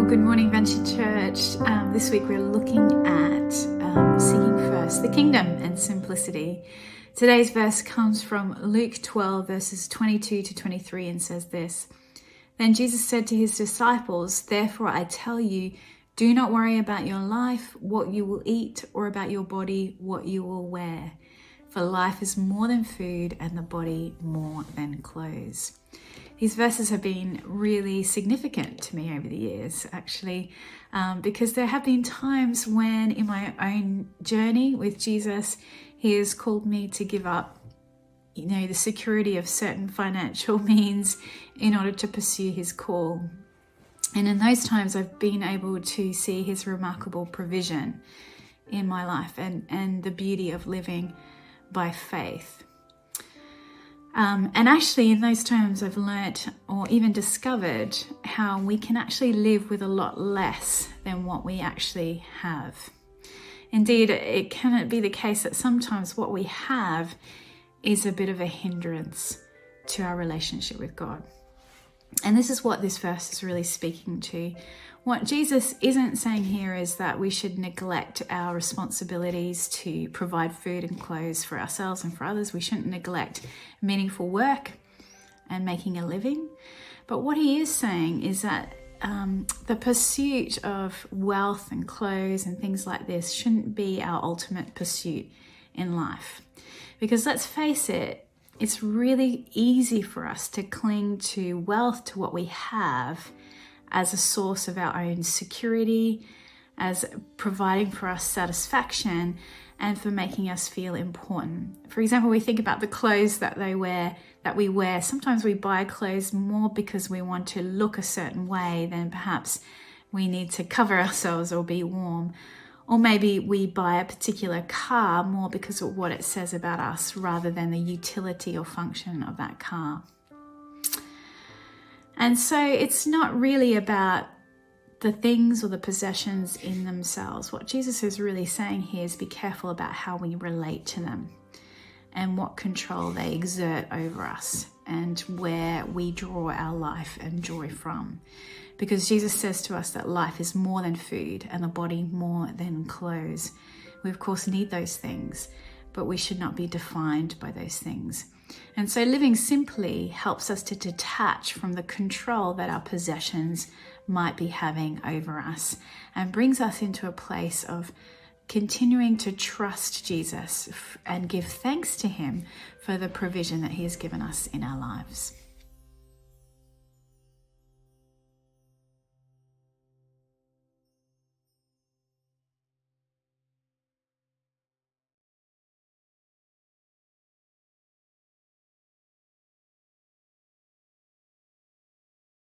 Good morning, Venture Church. This week we're looking at seeking first the kingdom and simplicity. Today's verse comes from Luke 12, verses 22 to 23, and says this: Then Jesus said to his disciples, "Therefore I tell you, do not worry about your life, what you will eat, or about your body, what you will wear. For life is more than food, and the body more than clothes." These verses have been really significant to me over the years, actually, because there have been times when in my own journey with Jesus, he has called me to give up, the security of certain financial means in order to pursue his call. And in those times, I've been able to see his remarkable provision in my life and the beauty of living by faith. And actually in those times I've learnt or even discovered how we can actually live with a lot less than what we actually have. Indeed, it can be the case that sometimes what we have is a bit of a hindrance to our relationship with God. And this is what this verse is really speaking to. What Jesus isn't saying here is that we should neglect our responsibilities to provide food and clothes for ourselves and for others. We shouldn't neglect meaningful work and making a living. But what he is saying is that the pursuit of wealth and clothes and things like this shouldn't be our ultimate pursuit in life. Because let's face it, it's really easy for us to cling to wealth, to what we have, as a source of our own security, as providing for us satisfaction, and for making us feel important. For example, we think about the clothes that we wear. Sometimes we buy clothes more because we want to look a certain way than perhaps we need to cover ourselves or be warm. Or maybe we buy a particular car more because of what it says about us rather than the utility or function of that car. And so it's not really about the things or the possessions in themselves. What Jesus is really saying here is be careful about how we relate to them and what control they exert over us and where we draw our life and joy from. Because Jesus says to us that life is more than food and the body more than clothes. We of course need those things, but we should not be defined by those things. And so living simply helps us to detach from the control that our possessions might be having over us and brings us into a place of continuing to trust Jesus and give thanks to him for the provision that he has given us in our lives.